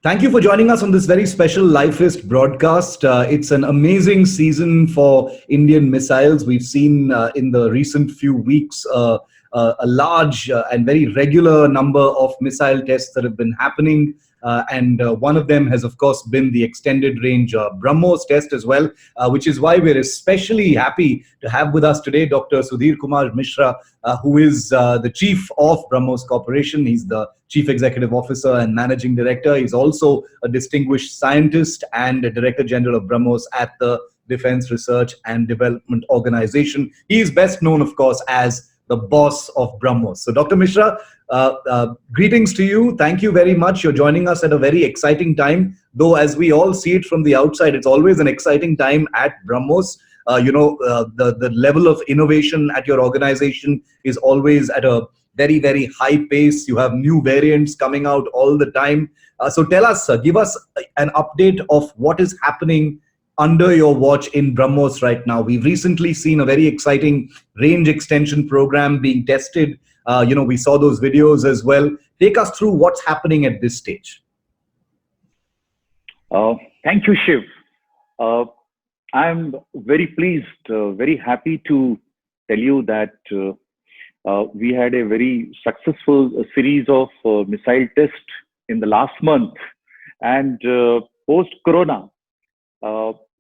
Thank you for joining us on this very special Lifeist broadcast. It's an amazing season for Indian missiles. We've seen in the recent few weeks a large and very regular number of missile tests that have been happening. And one of them has, of course, been the extended range BrahMos test as well, which is why we're especially happy to have with us today Dr. Sudhir Kumar Mishra, who is the chief of BrahMos Corporation. He's the chief executive officer and managing director. He's also a distinguished scientist and a director general of BrahMos at the Defense Research and Development Organization. He is best known, of course, as the boss of BrahMos. So, Dr. Mishra, greetings to you. Thank you very much. You're joining us at a very exciting time, though as we all see it from the outside, it's always an exciting time at BrahMos. The level of innovation at your organization is always at a very, very high pace. You have new variants coming out all the time. So tell us, give us an update of what is happening under your watch in BrahMos right now. We've recently seen a very exciting range extension program being tested. We saw those videos as well. Take us through what's happening at this stage. Thank you, Shiv. I'm very pleased, very happy to tell you that we had a very successful series of missile tests in the last month. And post-corona,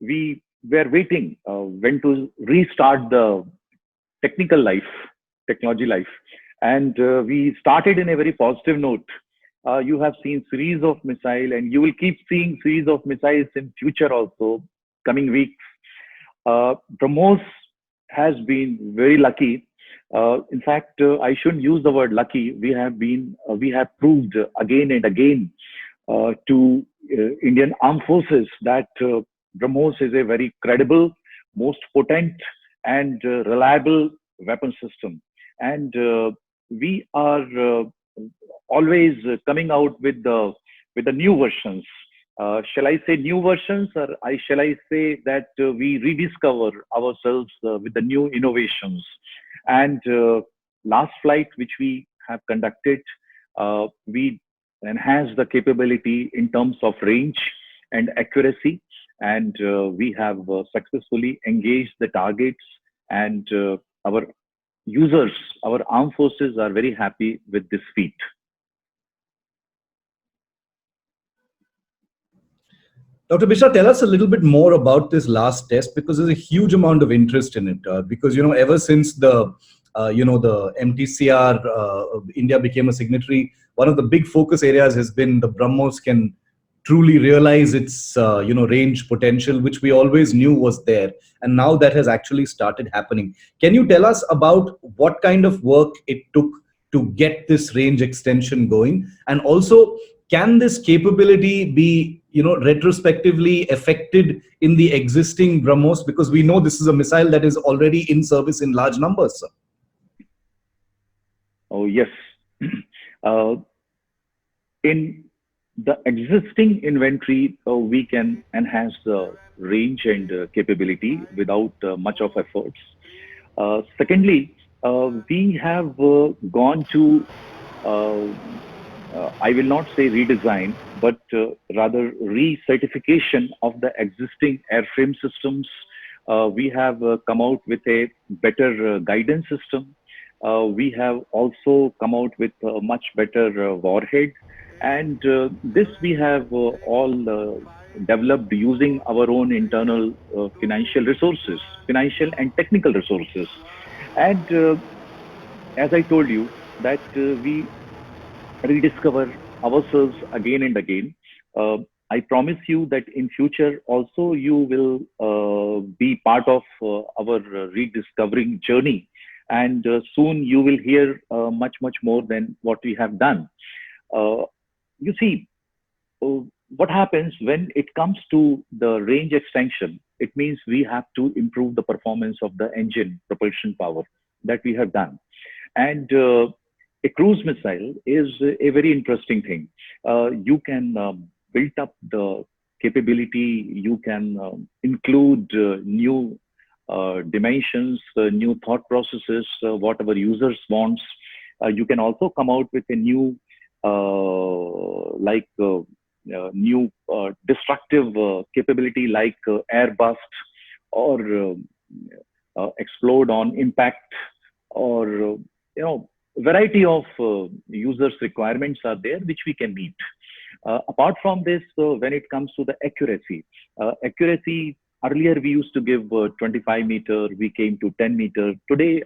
we were waiting when to restart the technology life. And we started in a very positive note. You have seen series of missile, and you will keep seeing series of missiles in future also, coming weeks. BrahMos has been very lucky. In fact, I shouldn't use the word lucky. We have proved again and again to Indian Armed Forces that BrahMos is a very credible, most potent and reliable weapon system. And we are always coming out with the new versions. Shall I say new versions, or shall I say that we rediscover ourselves with the new innovations? And last flight which we have conducted, we enhanced the capability in terms of range and accuracy, and we have successfully engaged the targets, and our users, our armed forces are very happy with this feat. Dr. Mishra, tell us a little bit more about this last test, because there's a huge amount of interest in it. Because ever since the MTCR, India became a signatory, one of the big focus areas has been the BrahMos can truly realize its range potential, which we always knew was there, and now that has actually started happening. Can you tell us about what kind of work it took to get this range extension going, and also can this capability be retrospectively affected in the existing BrahMos, because we know this is a missile that is already in service in large numbers, sir? Oh yes. In the existing inventory, we can enhance the range and capability without much of efforts. Secondly, we have gone to I will not say redesign, but rather recertification of the existing airframe systems. We have come out with a better guidance system. We have also come out with a much better warhead. And this we have all developed using our own internal financial resources, financial and technical resources. And as I told you, that we rediscover ourselves again and again. I promise you that in future also you will be part of our rediscovering journey, and soon you will hear much more than what we have done. You see, what happens when it comes to the range extension, it means we have to improve the performance of the engine propulsion power that we have done. And a cruise missile is a very interesting thing. You can build up the capability, you can include new dimensions, new thought processes, whatever users wants. You can also come out with a new new destructive capability like air bust or explode on impact or variety of users requirements are there which we can meet. Apart from this, when it comes to the accuracy, earlier we used to give 25 meter, we came to 10 meter. Today,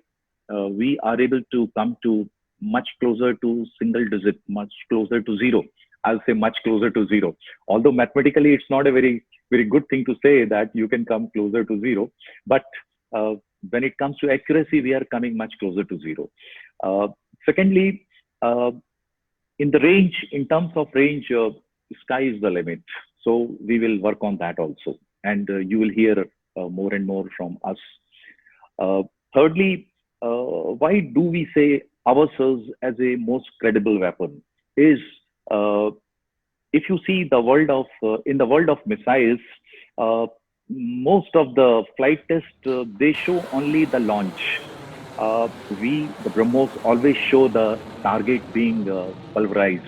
we are able to come to much closer to single digit, much closer to zero. I'll say much closer to zero. Although mathematically, it's not a very good thing to say that you can come closer to zero. But when it comes to accuracy, we are coming much closer to zero. Secondly, in the range, in terms of range, sky is the limit. So we will work on that also. And you will hear more and more from us. Thirdly, why do we say ourselves as a most credible weapon? Is if you see the world of in the world of missiles, most of the flight tests they show only the launch. The BrahMos, always show the target being pulverized,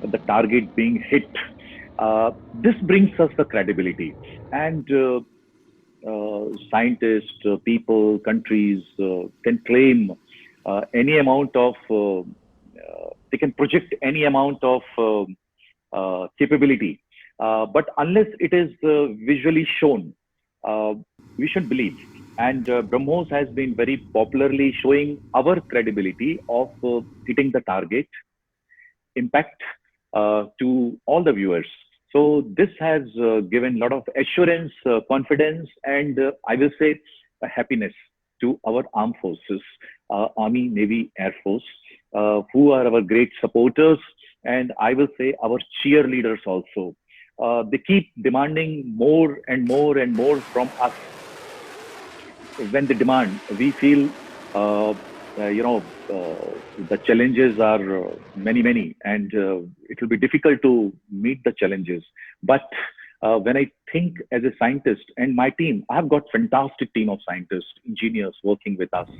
the target being hit. This brings us the credibility, and scientists, people, countries can claim any amount of, they can project any amount of capability. But unless it is visually shown, we should believe. And BrahMos has been very popularly showing our credibility of hitting the target, impact to all the viewers. So this has given a lot of assurance, confidence, and I will say happiness to our armed forces, Army, Navy, Air Force, who are our great supporters, and I will say our cheerleaders also. They keep demanding more and more and more from us. When they demand, we feel, the challenges are many, and it will be difficult to meet the challenges. But when I think as a scientist and my team, I have got fantastic team of scientists, engineers working with us.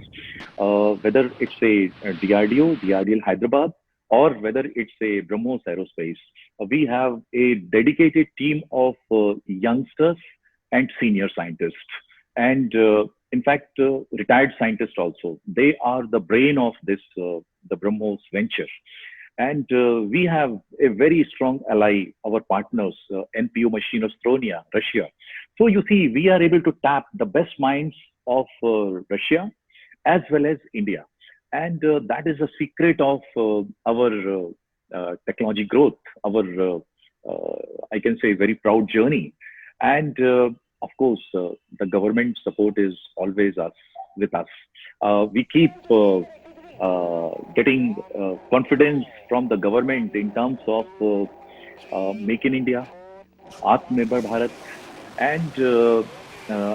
Whether it's a DRDO, DRDL Hyderabad, or whether it's a BrahMos Aerospace, we have a dedicated team of youngsters and senior scientists. And in fact, retired scientists also. They are the brain of this, the BrahMos venture. And we have a very strong ally, our partners, NPO Machino-Stronia, Russia. So you see, we are able to tap the best minds of Russia as well as India. And that is a secret of our technology growth, our, I can say, very proud journey. And of course, the government support is always with us. We keep getting confidence from the government in terms of Make in India, Atmanirbhar Bharat, and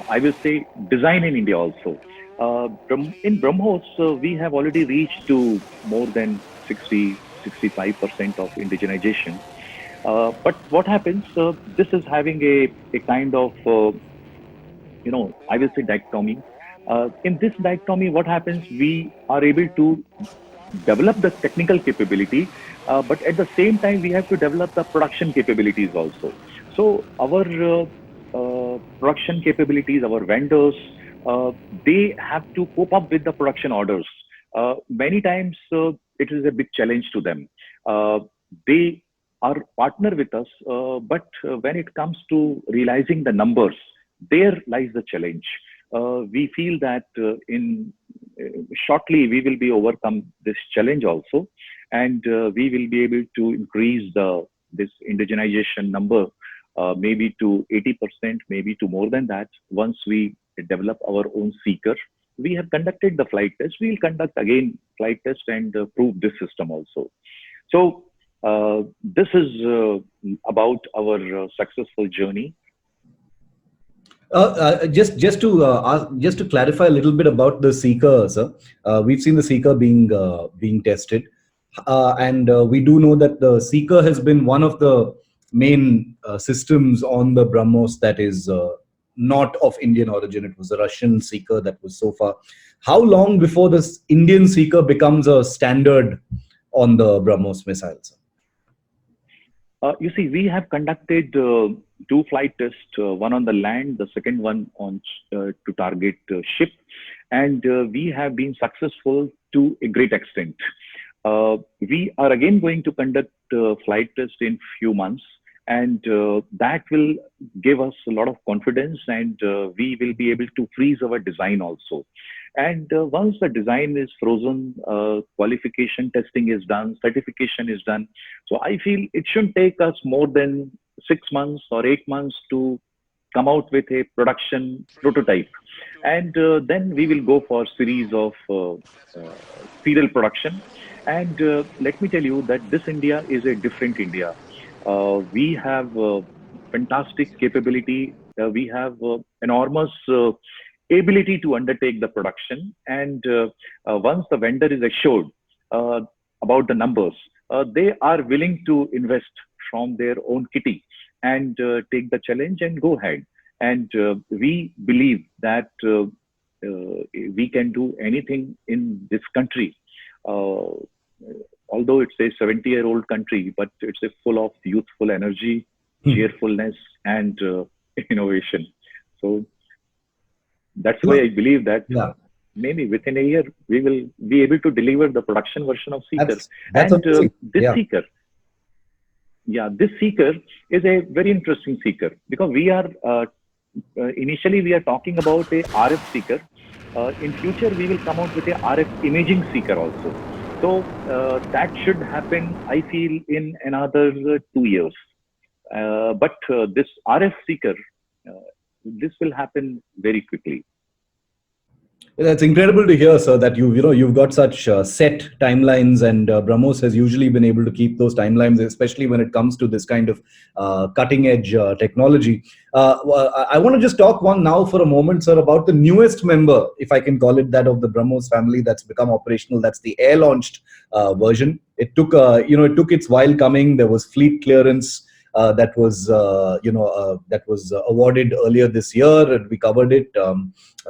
I will say Design in India also. In BrahMos, we have already reached to more than 65% of indigenization. But what happens, this is having a kind of, I will say dichotomy. In this dichotomy, what happens, we are able to develop the technical capability, but at the same time, we have to develop the production capabilities also. So our production capabilities, our vendors, they have to cope up with the production orders. Many times, it is a big challenge to them. They are partner with us, but when it comes to realizing the numbers, there lies the challenge. We feel that in shortly we will be overcome this challenge also, and we will be able to increase this indigenization number maybe to 80%, maybe to more than that once we develop our own seeker. We have conducted the flight test. We will conduct again flight test and prove this system also. So this is about our successful journey. Just to clarify a little bit about the seeker, sir. We've seen the seeker being tested, and we do know that the seeker has been one of the main systems on the BrahMos that is not of Indian origin. It was a Russian seeker that was so far. How long before this Indian seeker becomes a standard on the BrahMos missiles? You see, we have conducted two flight tests, one on the land, the second one on to target ship, and we have been successful to a great extent. We are again going to conduct flight test in few months, and that will give us a lot of confidence, and we will be able to freeze our design also. And once the design is frozen, qualification testing is done, certification is done. So I feel it shouldn't take us more than 6 months or 8 months to come out with a production prototype. And then we will go for series of serial production. And let me tell you that this India is a different India. We have fantastic capability. We have enormous ability to undertake the production. And once the vendor is assured uh, about the numbers, they are willing to invest from their own kitty and take the challenge and go ahead. And we believe that we can do anything in this country. Uh, Although it's a 70-year-old country, but it's a full of youthful energy, Hmm. cheerfulness, and innovation. So that's why No, I believe that yeah, maybe within a year we will be able to deliver the production version of Seeker. that's And amazing. this Yeah. Seeker, yeah, this Seeker is a very interesting Seeker because we are initially we are talking about a RF Seeker. In future, we will come out with a RF imaging Seeker also. So that should happen, I feel, in another 2 years. But this RF Seeker, uh, this will happen very quickly. That's incredible to hear, sir, that you've got such set timelines, and BrahMos has usually been able to keep those timelines, especially when it comes to this kind of cutting edge technology. I want to just talk one now for a moment, sir, about the newest member, if I can call it that, of the BrahMos family that's become operational. That's the air launched version. It took its while coming. There was fleet clearance. That was awarded earlier this year, and we covered it.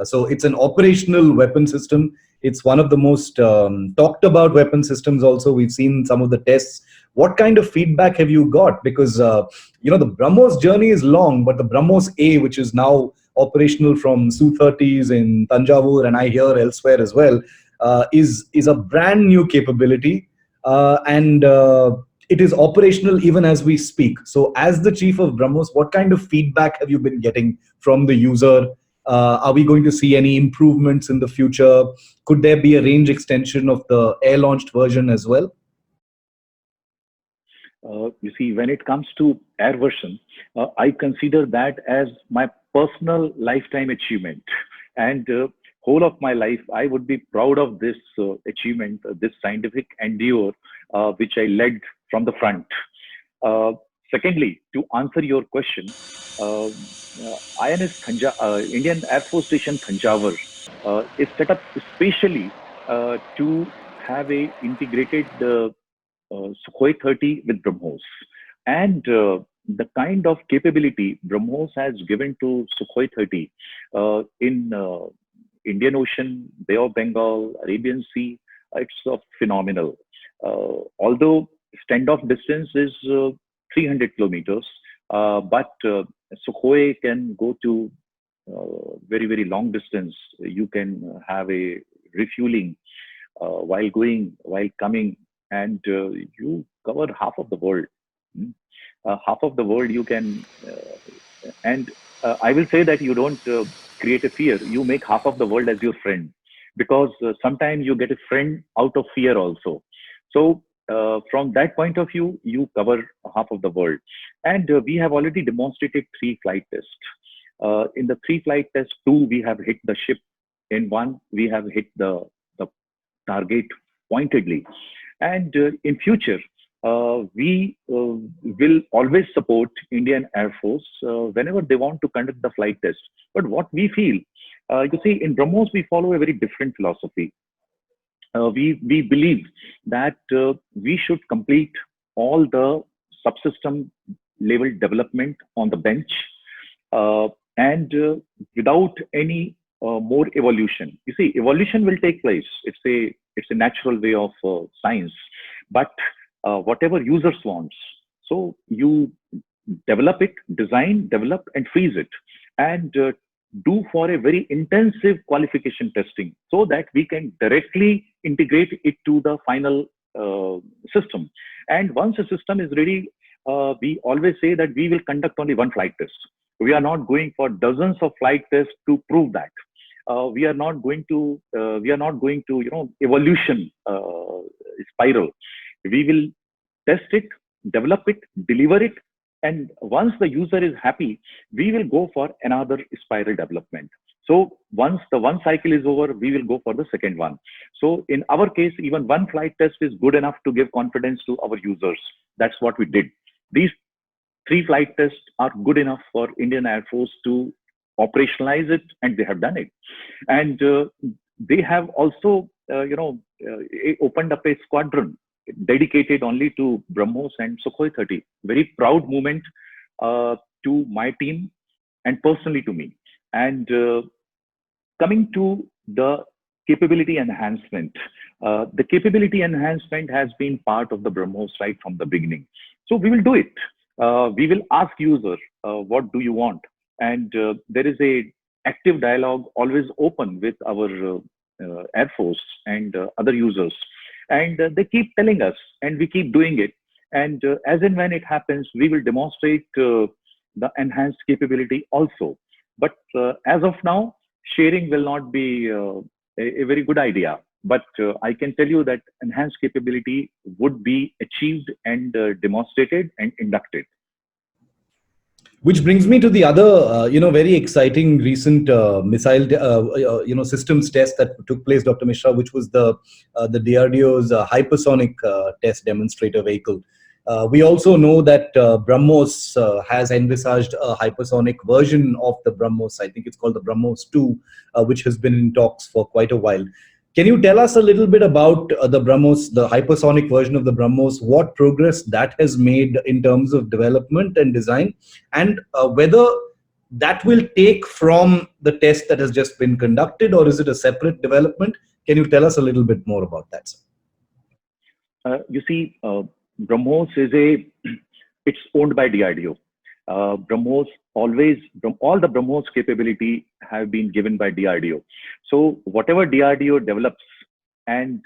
So it's an operational weapon system. It's one of the most talked about weapon systems. Also, we've seen some of the tests. What kind of feedback have you got? Because the BrahMos journey is long, but the BrahMos A, which is now operational from Su-30s in Tanjavur, and I hear elsewhere as well, is a brand new capability, and it is operational even as we speak. So, as the chief of BrahMos, what kind of feedback have you been getting from the user? Are we going to see any improvements in the future? Could there be a range extension of the air launched version as well? You see, when it comes to air version, I consider that as my personal lifetime achievement. And whole of my life, I would be proud of this achievement, this scientific endeavor, which I led from the front. Uh, Secondly, to answer your question, INS Indian Air Force Station Thanjavur is set up especially to have a integrated Sukhoi 30 with BrahMos. And the kind of capability BrahMos has given to Sukhoi 30 in Indian Ocean, Bay of Bengal, Arabian Sea, it's phenomenal. Although standoff distance is 300 kilometers, but Sukhoi can go to very, very long distance. You can have a refueling while going, while coming, and you cover half of the world. Mm. Half of the world you can, and I will say that you don't create a fear. You make half of the world as your friend, because sometimes you get a friend out of fear also. So from that point of view, you cover half of the world, and we have already demonstrated three flight tests. In the three flight tests, two we have hit the ship. In one, we have hit the target pointedly. And in future, we will always support Indian Air Force whenever they want to conduct the flight test. But what we feel, you see, in BrahMos, we follow a very different philosophy. We believe that we should complete all the subsystem level development on the bench, uh, and without any more evolution. You see, evolution will take place. It's a natural way of science. But whatever users wants, So you develop it, design, develop, and freeze it, and do for a very intensive qualification testing so that we can directly integrate it to the final system. And once the system is ready, we always say that we will conduct only one flight test. We are not going for dozens of flight tests to prove that. We are not going to evolution spiral. We will test it, develop it, deliver it, and once the user is happy, we will go for another spiral development. So once the one cycle is over, we will go for the second one. So in our case, even one flight test is good enough to give confidence to our users. That's what we did. These three flight tests are good enough for Indian Air Force to operationalize it, and they have done it. And they have also, opened up a squadron dedicated only to BrahMos and Sukhoi 30. Very proud moment to my team and personally to me. And coming to the capability enhancement, the capability enhancement has been part of the BrahMos right from the beginning. So we will do it. We will ask user, what do you want? And there is a active dialogue always open with our Air Force and other users. And they keep telling us, and we keep doing it. And as and when it happens, we will demonstrate the enhanced capability also. But as of now, sharing will not be a very good idea. But I can tell you that enhanced capability would be achieved and demonstrated and inducted. Which brings me to the other, very exciting recent missile, systems test that took place, Dr. Mishra, which was the DRDO's hypersonic test demonstrator vehicle. We also know that BrahMos has envisaged a hypersonic version of the BrahMos. I think it's called the BrahMos 2, which has been in talks for quite a while. Can you tell us a little bit about the BrahMos, the hypersonic version of the BrahMos, what progress that has made in terms of development and design, and whether that will take from the test that has just been conducted, or is it a separate development? Can you tell us a little bit more about that, sir? You see, BrahMos it's owned by DRDO. BrahMos always, all the BrahMos capability have been given by DRDO. So whatever DRDO develops and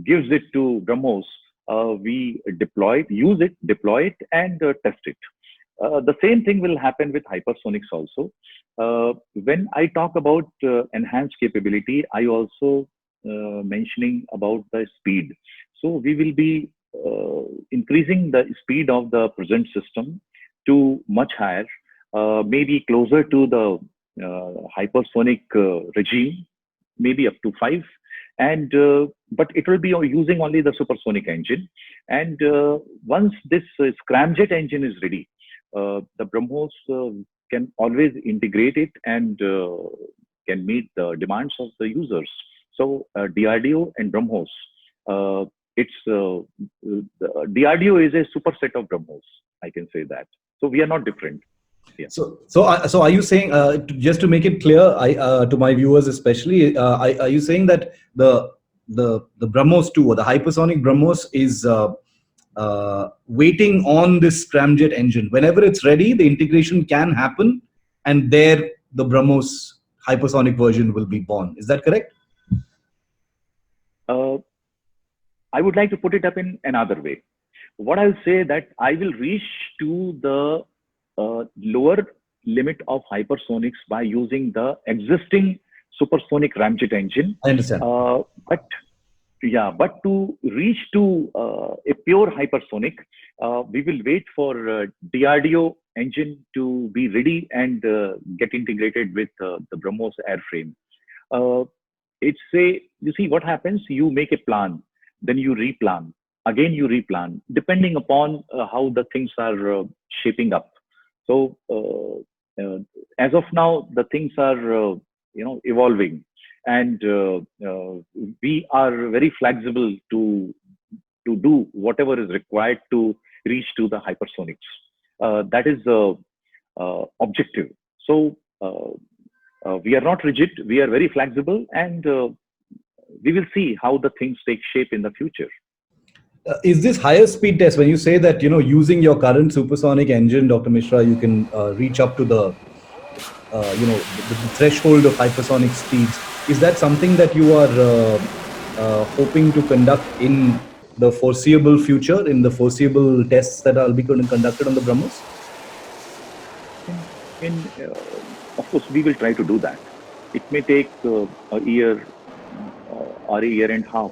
gives it to BrahMos, we use it, deploy it, and test it. The same thing will happen with hypersonics also. When I talk about enhanced capability, I also mentioning about the speed. So we will be increasing the speed of the present system to much higher, maybe closer to the hypersonic regime, maybe up to 5. And but it will be using only the supersonic engine. And once this scramjet engine is ready, the BrahMos can always integrate it and can meet the demands of the users. So DRDO and BrahMos, DRDO is a superset of BrahMos, I can say that. So we are not different. Yeah. So are you saying, just to make it clear, to my viewers especially, are you saying that the BrahMos 2 or the hypersonic BrahMos is waiting on this scramjet engine? Whenever it's ready, the integration can happen, and there the BrahMos hypersonic version will be born. Is that correct? I would like to put it up in another way. What I'll say that I will reach to the lower limit of hypersonics by using the existing supersonic ramjet engine. I understand. But to reach to a pure hypersonic, we will wait for DRDO engine to be ready and get integrated with the BrahMos airframe. You see what happens, you make a plan, then you replan, again you replan, depending upon how the things are shaping up. So as of now, the things are evolving, and we are very flexible to do whatever is required to reach to the hypersonics. That is the objective. So we are not rigid, we are very flexible, and we will see how the things take shape in the future. Is this higher speed test, when you say that, using your current supersonic engine, Dr. Mishra, you can reach up to the threshold of hypersonic speeds? Is that something that you are hoping to conduct in the foreseeable future, in the foreseeable tests that are be conducted on the BrahMos? Of course, we will try to do that. It may take a year or a year and a half,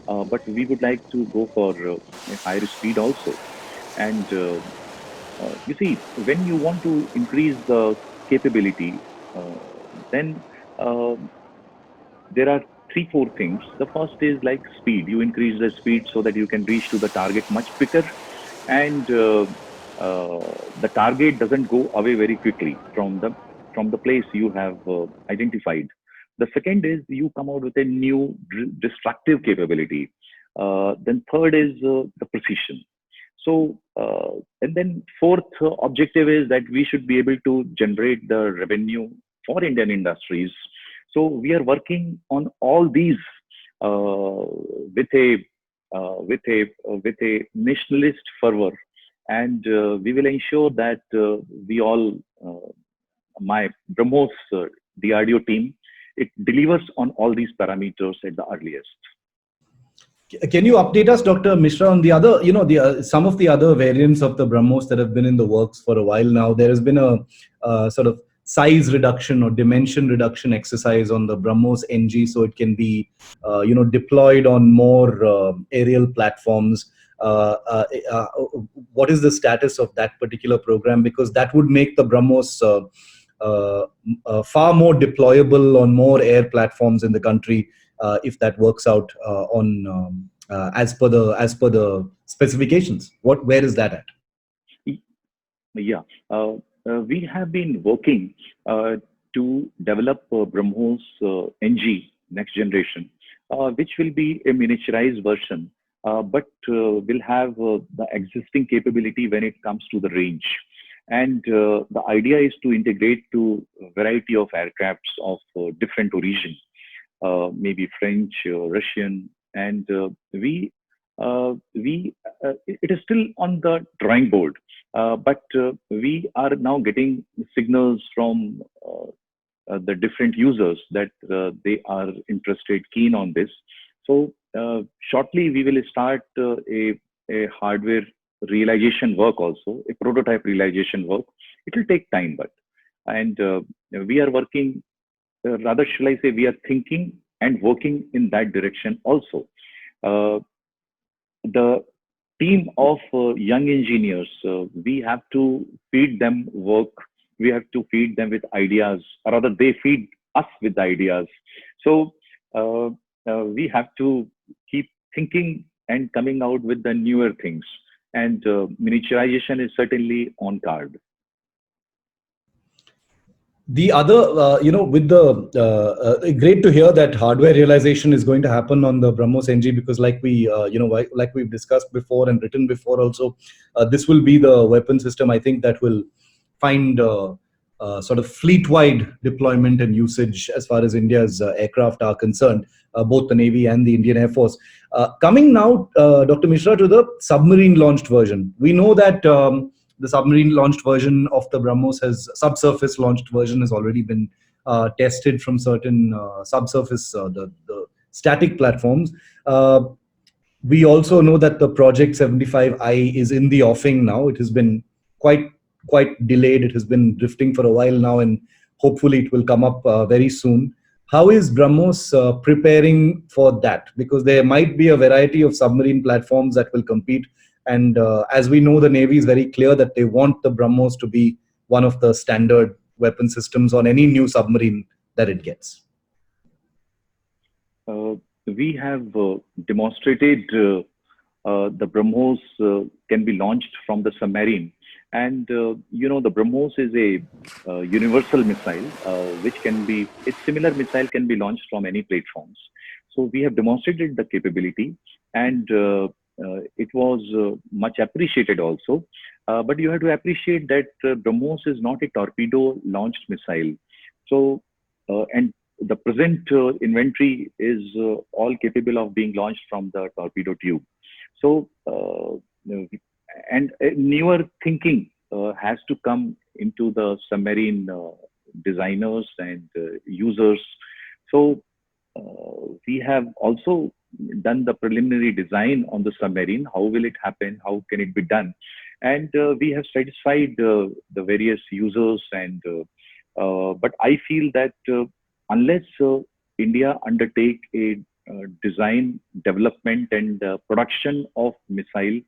but we would like to go for a higher speed also. And you see, when you want to increase the capability, then uh, there are three, four things. The first is like speed. You increase the speed so that you can reach to the target much quicker, and the target doesn't go away very quickly from the place you have identified. The second is you come out with a new destructive capability. Then third is the precision. So, and then fourth objective is that we should be able to generate the revenue for Indian industries. So we are working on all these with a nationalist fervor, and we will ensure that we all, my BrahMos DRDO team, it delivers on all these parameters at the earliest. Can you update us, Dr. Mishra, on the other, some of the other variants of the BrahMos that have been in the works for a while now? There has been a sort of size reduction or dimension reduction exercise on the BrahMos NG, so it can be, deployed on more aerial platforms. What is the status of that particular program? Because that would make the BrahMos far more deployable on more air platforms in the country, if that works out on as per the specifications. Where is that at? Yeah, we have been working to develop BrahMos NG next generation, which will be a miniaturized version, but will have the existing capability when it comes to the range. And the idea is to integrate to a variety of aircrafts of different origin, maybe French, Russian, and it is still on the drawing board, but we are now getting signals from the different users that they are interested, keen on this. So shortly we will start a hardware realization work also, a prototype realization work. It will take time, but and we are working, rather shall I say, we are thinking and working in that direction also. Uh, the team of young engineers, we have to feed them work, we have to feed them with ideas, or rather they feed us with ideas. So uh, we have to keep thinking and coming out with the newer things, and miniaturization is certainly on card. The other, with the great to hear that hardware realization is going to happen on the BrahMos NG, because like like we've discussed before and written before also, this will be the weapon system, I think, that will find sort of fleet-wide deployment and usage as far as India's aircraft are concerned, both the Navy and the Indian Air Force. Coming now, Dr. Mishra, to the submarine-launched version. We know that the submarine launched version of the BrahMos subsurface launched version has already been tested from certain subsurface, the static platforms. We also know that the Project 75I is in the offing now. It has been quite delayed. It has been drifting for a while now, and hopefully it will come up very soon. How is BrahMos preparing for that? Because there might be a variety of submarine platforms that will compete, and as we know, the Navy is very clear that they want the BrahMos to be one of the standard weapon systems on any new submarine that it gets. We have demonstrated the BrahMos can be launched from the submarine. And, the BrahMos is a universal missile, which can be, its similar missile can be launched from any platforms. So we have demonstrated the capability, and it was much appreciated also. But you have to appreciate that BrahMos is not a torpedo launched missile. So, and the present inventory is all capable of being launched from the torpedo tube. So, and newer thinking has to come into the submarine designers and users. So, we have also done the preliminary design on the submarine. How will it happen? How can it be done? And we have satisfied the various users. And but I feel that unless India undertake a design, development, and production of missile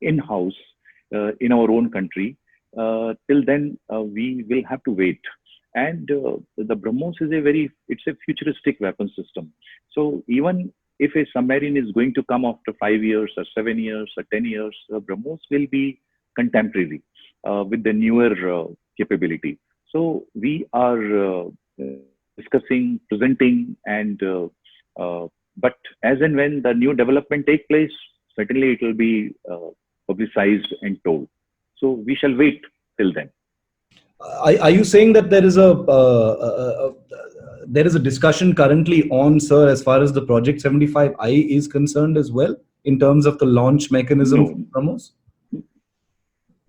in-house in our own country, till then we will have to wait. And the BrahMos is it's a futuristic weapon system. So even if a submarine is going to come after 5 years or 7 years or 10 years, BrahMos will be contemporary with the newer capability. So we are discussing, presenting, and but as and when the new development take place, certainly it will be publicized and told. So we shall wait till then. Are you saying that there is a discussion currently on, sir, as far as the Project 75I is concerned as well, in terms of the launch mechanism for No, BrahMos?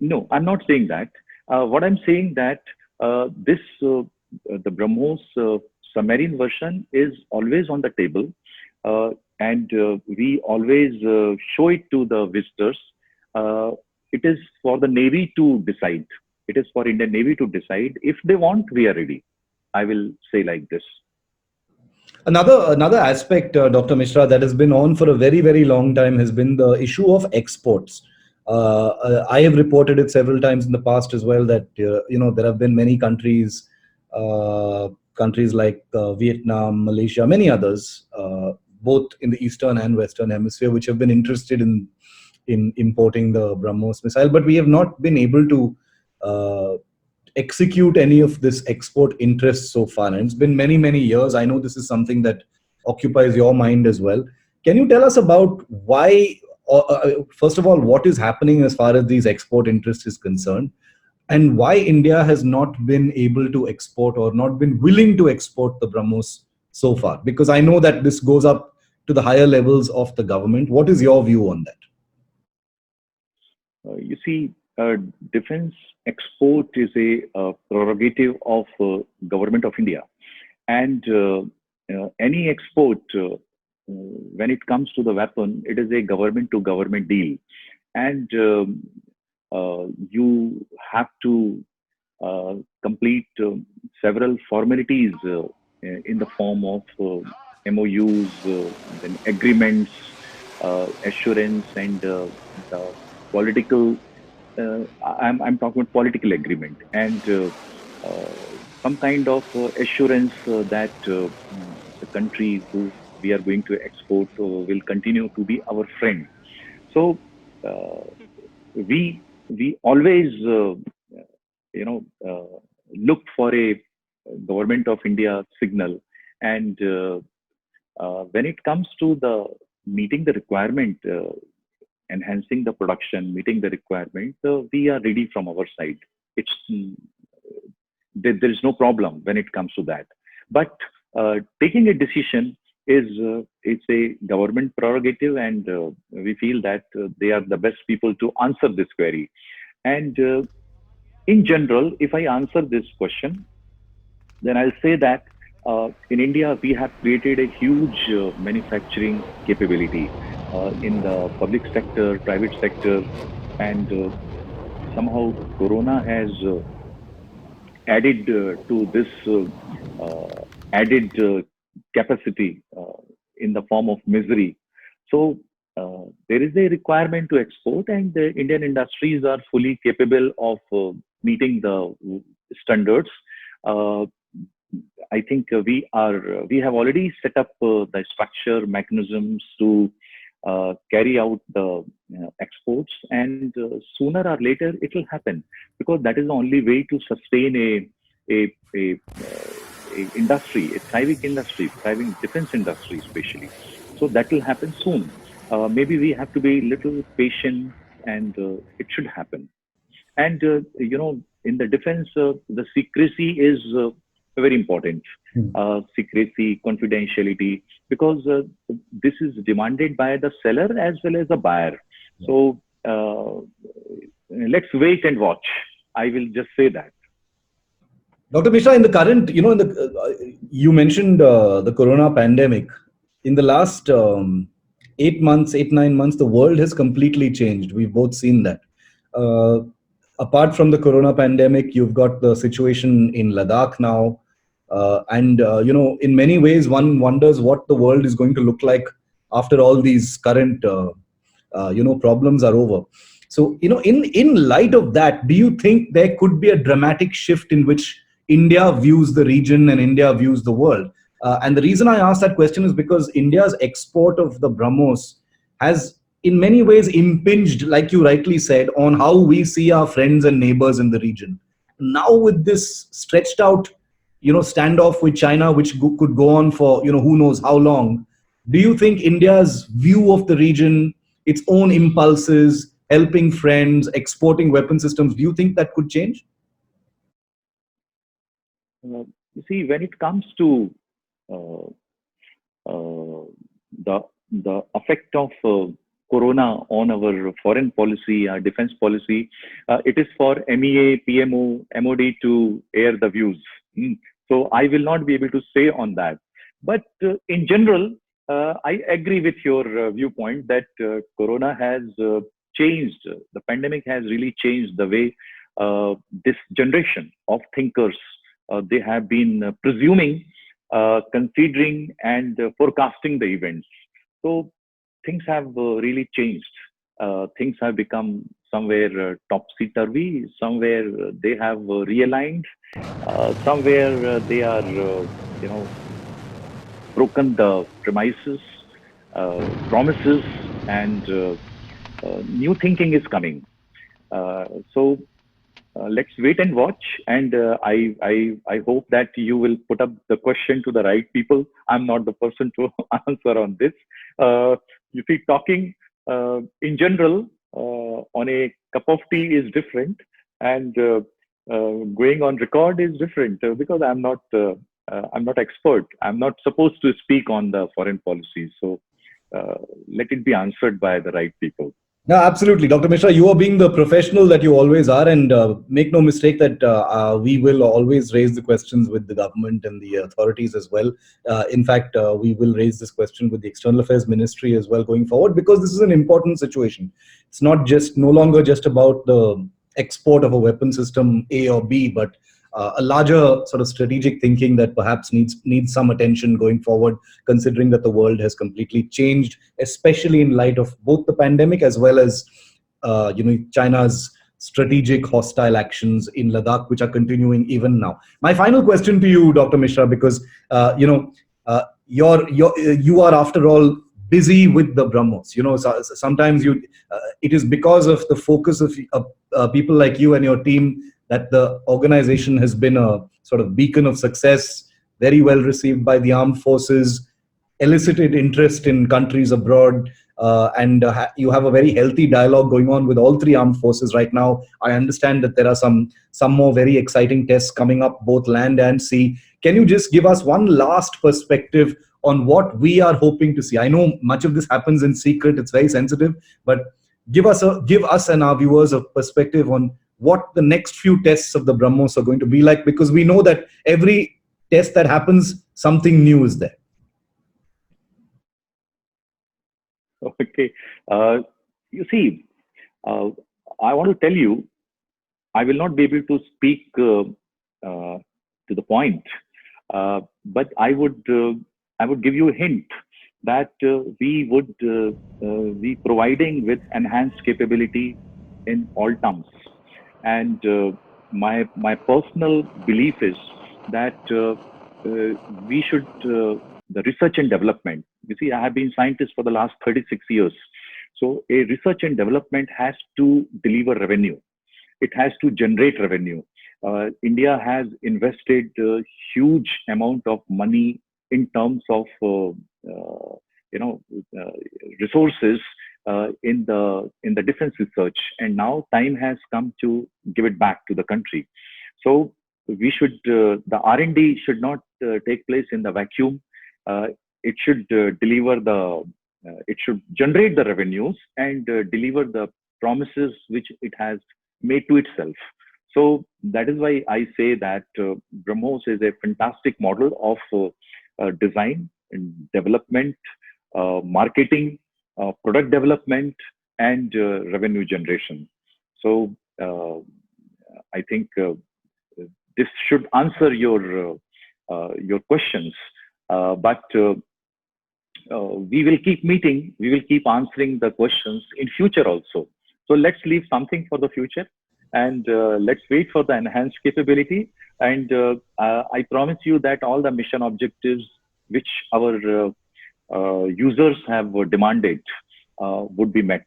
no, I'm not saying that. What I'm saying that the BrahMos submarine version is always on the table, and we always show it to the visitors. It is for the Navy to decide. It is for Indian Navy to decide. If they want, we are ready. I will say like this. Another aspect, Dr. Mishra, that has been on for a very, very long time has been the issue of exports. I have reported it several times in the past as well that there have been many countries, countries like Vietnam, Malaysia, many others, both in the eastern and western hemisphere, which have been interested in importing the BrahMos missile, but we have not been able to uh, execute any of this export interest so far. And it's been many, many years. I know this is something that occupies your mind as well. Can you tell us about why, first of all, what is happening as far as these export interests is concerned, and why India has not been able to export or not been willing to export the BrahMos so far? Because I know that this goes up to the higher levels of the government. What is your view on that? You see, defense export is a prerogative of government of India, and any export, when it comes to the weapon, it is a government to government deal, and you have to complete several formalities in the form of MOUs, then agreements, assurance, and the political. I'm talking about political agreement and uh, some kind of assurance that the country who we are going to export will continue to be our friend. So uh, we always you know look for a government of India signal, and when it comes to the meeting the requirement, enhancing the production, meeting the requirement, we are ready from our side. It's there is no problem when it comes to that. But taking a decision is it's a government prerogative, and we feel that they are the best people to answer this query. And in general, if I answer this question, then I'll say that in India, we have created a huge manufacturing capability in the public sector, private sector, and somehow Corona has added to this added capacity in the form of misery. So there is a requirement to export, and the Indian industries are fully capable of meeting the standards. Uh, I think we have already set up the structure mechanisms to carry out the exports, and sooner or later it will happen, because that is the only way to sustain a industry, a thriving defense industry, especially. So that will happen soon. Maybe we have to be little patient, and it should happen. And in the defense, the secrecy is very important. Hmm. Secrecy, confidentiality, because this is demanded by the seller as well as the buyer. So let's wait and watch. I will just say that. Dr. Mishra, in the current, you mentioned the corona pandemic. In the last 8 months, 9 months, the world has completely changed. We've both seen that. Uh, Apart from the corona pandemic, you've got the situation in Ladakh now. In many ways, one wonders what the world is going to look like after all these current, problems are over. So, in light of that, do you think there could be a dramatic shift in which India views the region and India views the world? And the reason I ask that question is because India's export of the BrahMos has, in many ways, impinged, like you rightly said, on how we see our friends and neighbors in the region. Now, with this stretched out, standoff with China, which could go on for, who knows how long, do you think India's view of the region, its own impulses, helping friends, exporting weapon systems, do you think that could change? You see, when it comes to uh, uh, the effect of corona on our foreign policy, our defense policy, it is for MEA, PMO, MOD to air the views. So I will not be able to say on that. But in general, I agree with your viewpoint that corona has changed. The pandemic has really changed the way this generation of thinkers they have been presuming, considering, and forecasting the events. So things have really changed. Things have become somewhere topsy-turvy, somewhere they have realigned, somewhere they are, broken the premises, promises, and new thinking is coming. So let's wait and watch. And I hope that you will put up the question to the right people. I'm not the person to answer on this. You see, talking in general on a cup of tea is different, and going on record is different because I'm not expert. I'm not supposed to speak on the foreign policy. So let it be answered by the right people. No, absolutely. Dr. Mishra, you are being the professional that you always are, and make no mistake that we will always raise the questions with the government and the authorities as well. In fact, we will raise this question with the External Affairs Ministry as well going forward, because this is an important situation. It's not just no longer just about the export of a weapon system A or B, but a larger sort of strategic thinking that perhaps needs some attention going forward, considering that the world has completely changed, especially in light of both the pandemic as well as China's strategic hostile actions in Ladakh, which are continuing even now. My final question to you, Dr. Mishra, because you are after all busy with the BrahMos. Sometimes it is because of the focus of people like you and your team that the organization has been a sort of beacon of success, very well received by the armed forces, elicited interest in countries abroad, and you have a very healthy dialogue going on with all three armed forces right now. I understand that there are some more very exciting tests coming up, both land and sea. Can you just give us one last perspective on what we are hoping to see? I know much of this happens in secret; it's very sensitive, but give us and our viewers a perspective on what the next few tests of the BrahMos are going to be like, because we know that every test that happens, something new is there. Okay. You see, I want to tell you, I will not be able to speak to the point, but I would give you a hint that we would be providing with enhanced capability in all terms. And my personal belief is that we should the research and development. You see, I have been scientist for the last 36 years. So a research and development has to deliver revenue. It has to generate revenue. India has invested a huge amount of money in terms of resources in the defense research, and now time has come to give it back to the country. So we should the R&D should not take place in the vacuum. it should deliver it should generate the revenues and deliver the promises which it has made to itself. So that is why I say that BrahMos is a fantastic model of design and development, marketing, product development, and revenue generation. So I think this should answer your questions. But we will keep meeting. We will keep answering the questions in future also. So let's leave something for the future, and let's wait for the enhanced capability. And I promise you that all the mission objectives which our users have demanded would be met.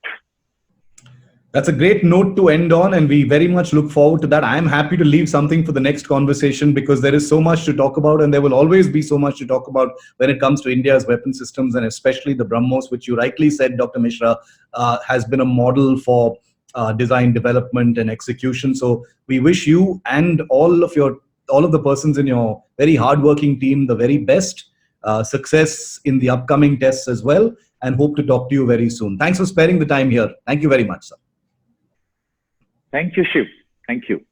That's a great note to end on, and we very much look forward to that. I'm happy to leave something for the next conversation because there is so much to talk about, and there will always be so much to talk about when it comes to India's weapon systems, and especially the BrahMos, which you rightly said, Dr. Mishra, has been a model for design, development, and execution. So we wish you and all of the persons in your very hardworking team the very best success in the upcoming tests as well, and hope to talk to you very soon. Thanks for sparing the time here. Thank you very much, sir. Thank you, Shiv. Thank you.